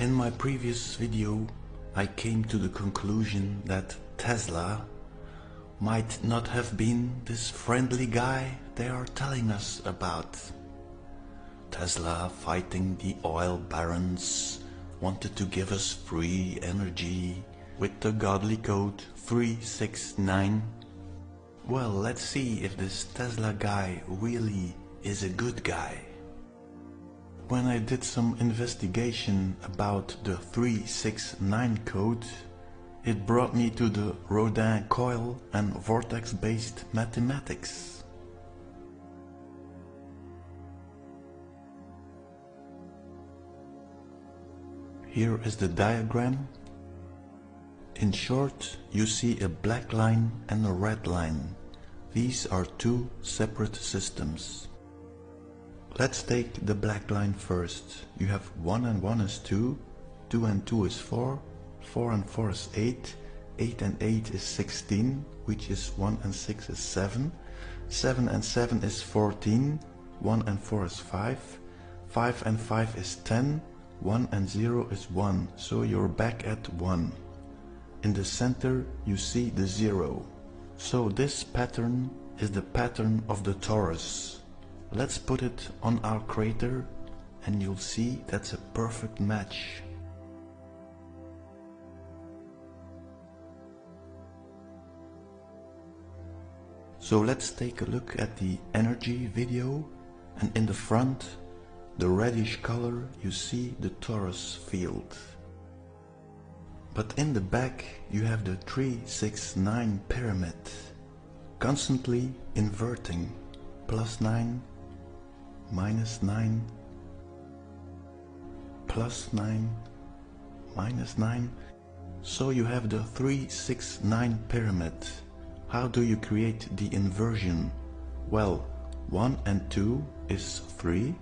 In my previous video, I came to the conclusion that Tesla might not have been this friendly guy they are telling us about. Tesla, fighting the oil barons, wanted to give us free energy with the godly code 369. Well, let's see if this Tesla guy really is a good guy. When I did some investigation about the 369 code, it brought me to the Rodin coil and vortex-based mathematics. Here is the diagram. In short, you see a black line and a red line. These are two separate systems. Let's take the black line first. You have 1 and 1 is 2, 2 and 2 is 4, 4 and 4 is 8, 8 and 8 is 16, which is 1 and 6 is 7, 7 and 7 is 14, 1 and 4 is 5, 5 and 5 is 10, 1 and 0 is 1, so you're back at 1. In the center you see the 0. So this pattern is the pattern of the torus. Let's put it on our crater and you'll see that's a perfect match. So let's take a look at the energy video, and in the front, the reddish color, you see the torus field. But in the back you have the 369 pyramid, constantly inverting, +9, -9, +9, -9. So you have the 369 pyramid. How do you create the inversion? Well, 1 and 2 is 3,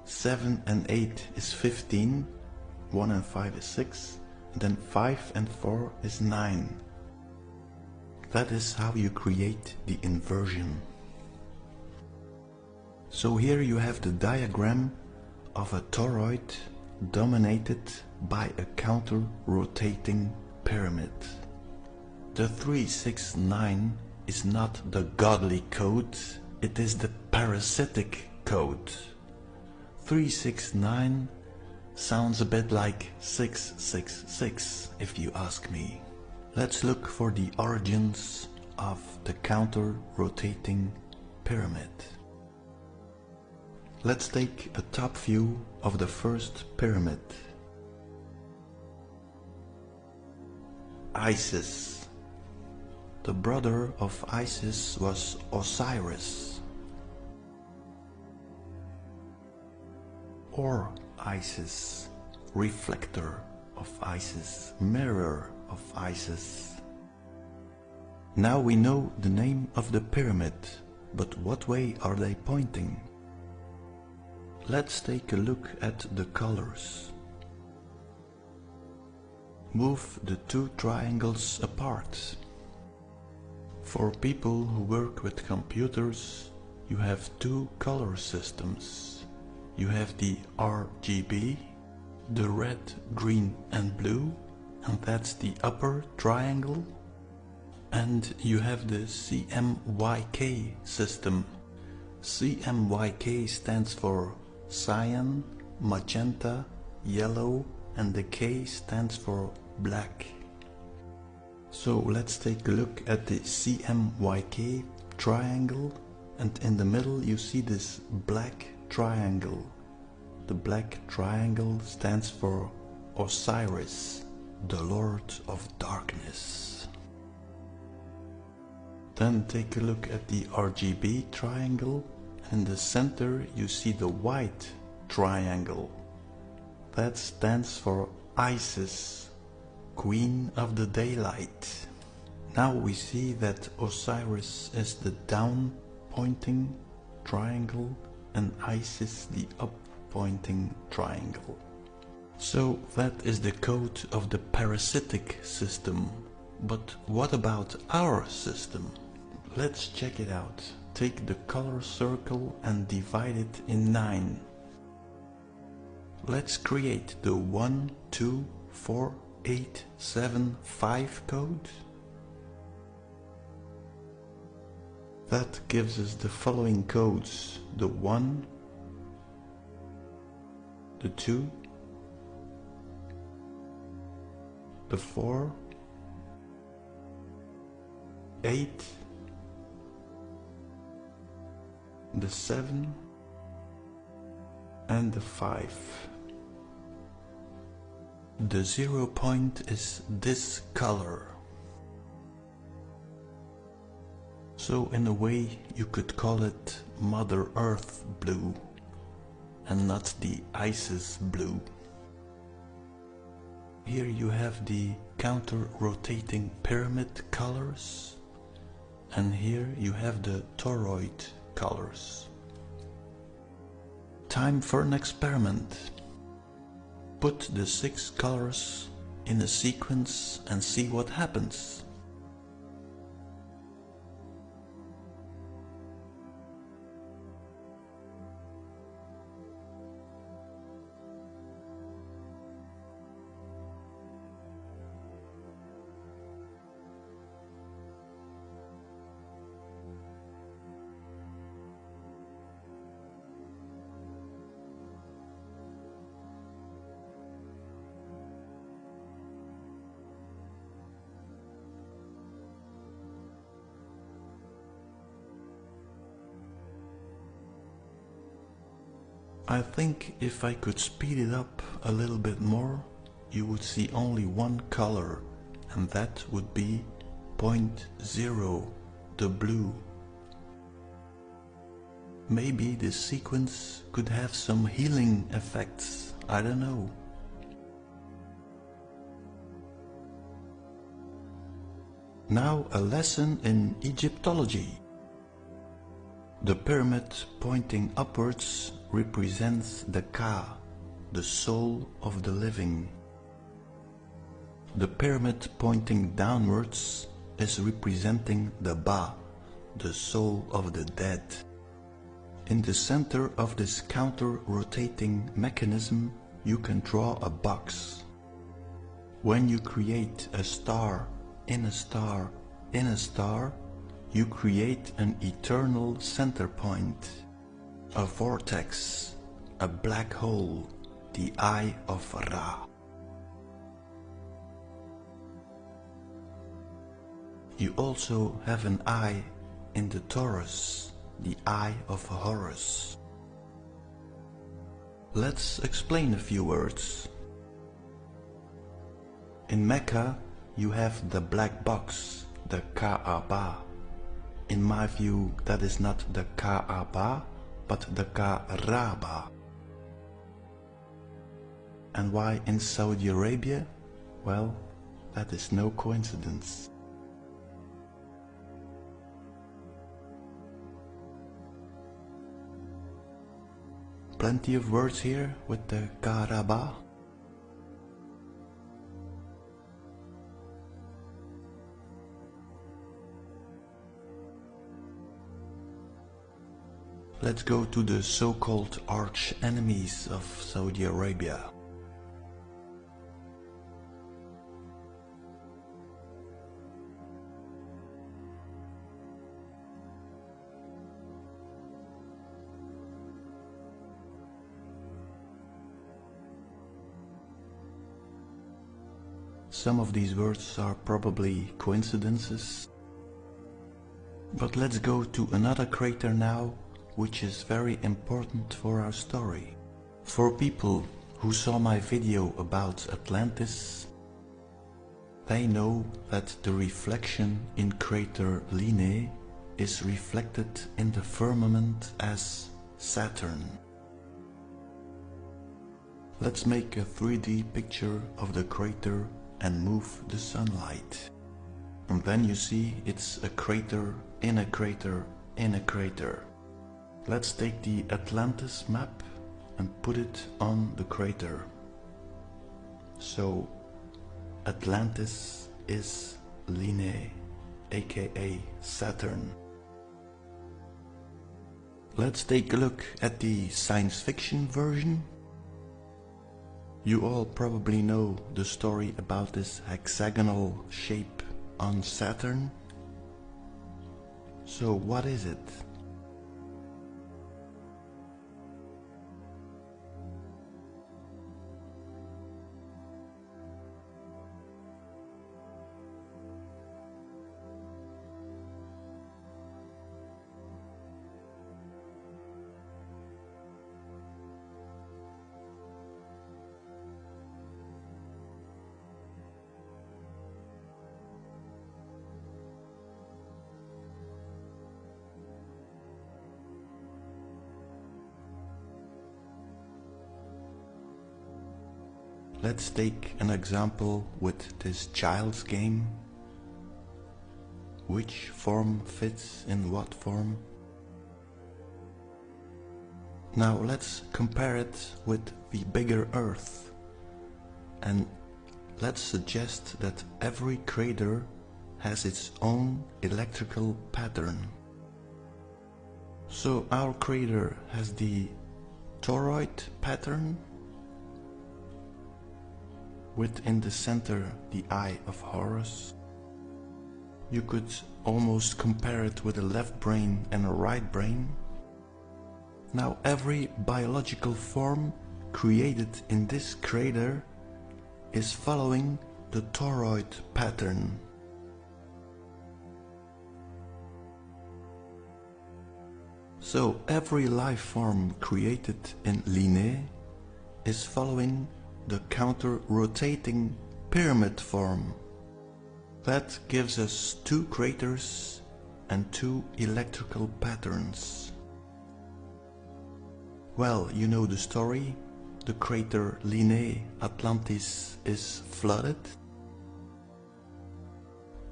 7 and 8 is 15, 1 and 5 is 6, and then 5 and 4 is 9. That is how you create the inversion. So here you have the diagram of a toroid dominated by a counter-rotating pyramid. The 369 is not the godly code, it is the parasitic code. 369 sounds a bit like 666 if you ask me. Let's look for the origins of the counter-rotating pyramid. Let's take a top view of the first pyramid. Isis. The brother of Isis was Osiris, or Isis, reflector of Isis, mirror of Isis. Now we know the name of the pyramid, but what way are they pointing? Let's take a look at the colors. Move the two triangles apart. For people who work with computers, you have two color systems. You have the RGB, the red, green and blue, and that's the upper triangle. And you have the CMYK system. CMYK stands for cyan, magenta, yellow, and the K stands for black. So let's take a look at the CMYK triangle, and in the middle you see this black triangle. The black triangle stands for Osiris, the Lord of Darkness. Then take a look at the RGB triangle. In the center you see the white triangle. That stands for Isis, Queen of the Daylight. Now we see that Osiris is the down pointing triangle and Isis the up pointing triangle. So that is the code of the parasitic system. But what about our system? Let's check it out. Take the color circle and divide it in 9. let's create the 1, 2, 4, 8, 7, 5 code. That gives us the following codes: the 1, the 2, the 4, 8, the 7, and the 5. The 0 point is this color. So in a way you could call it Mother Earth blue and not the ISIS blue. Here you have the counter-rotating pyramid colors, and here you have the toroid colors. Time for an experiment. Put the 6 colors in a sequence and see what happens. I think if I could speed it up a little bit more, you would see only one color, and that would be 0.0, the blue. Maybe this sequence could have some healing effects, I don't know. Now a lesson in Egyptology. The pyramid pointing upwards represents the Ka, the soul of the living. The pyramid pointing downwards is representing the Ba, the soul of the dead. In the center of this counter-rotating mechanism you can draw a box. When you create a star in a star in a star, you create an eternal center point, a vortex, a black hole, the Eye of Ra. You also have an eye in the Taurus, the Eye of Horus. Let's explain a few words. In Mecca you have the black box, the Kaaba. In my view, that is not the Kaaba, but the Kaaba. And why in Saudi Arabia? Well, that is no coincidence. Plenty of words here with the Kaaba. Let's go to the so-called arch enemies of Saudi Arabia. Some of these words are probably coincidences, but let's go to another crater now, which is very important for our story. For people who saw my video about Atlantis, they know that the reflection in crater Linné is reflected in the firmament as Saturn. Let's make a 3D picture of the crater and move the sunlight. And then you see it's a crater in a crater in a crater. Let's take the Atlantis map and put it on the crater. So Atlantis is Linné, aka Saturn. Let's take a look at the science fiction version. You all probably know the story about this hexagonal shape on Saturn. So what is it? Let's take an example with this child's game. Which form fits in what form? Now let's compare it with the bigger Earth, and let's suggest that every crater has its own electrical pattern. So our crater has the toroid pattern, with in the center the Eye of Horus. You could almost compare it with a left brain and a right brain. Now every biological form created in this crater is following the toroid pattern. So every life form created in Linné is following the counter-rotating pyramid form. That gives us two craters and two electrical patterns. Well, you know the story. The crater Linné Atlantis is flooded,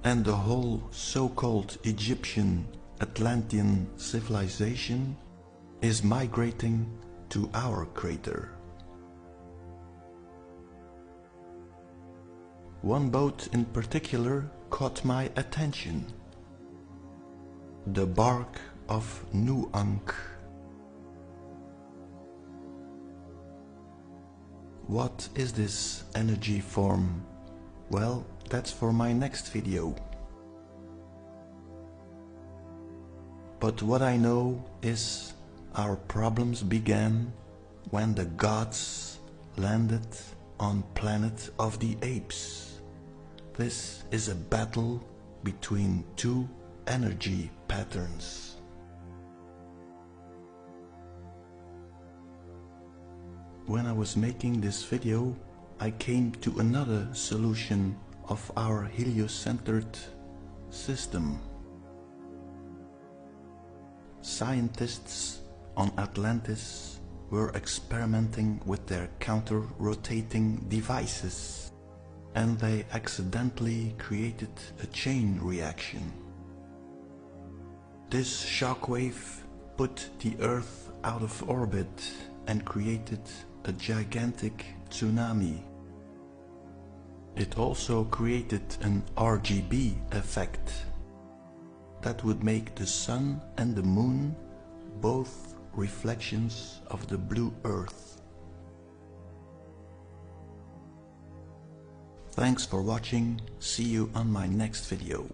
and the whole so-called Egyptian Atlantean civilization is migrating to our crater. One boat in particular caught my attention. The bark of Nu-Ankh. What is this energy form? Well, that's for my next video. But what I know is our problems began when the gods landed on Planet of the Apes. This is a battle between two energy patterns. When I was making this video, I came to another solution of our heliocentered system. Scientists on Atlantis were experimenting with their counter-rotating devices, and they accidentally created a chain reaction. This shockwave put the Earth out of orbit and created a gigantic tsunami. It also created an RGB effect that would make the Sun and the Moon both reflections of the blue Earth. Thanks for watching. See you on my next video.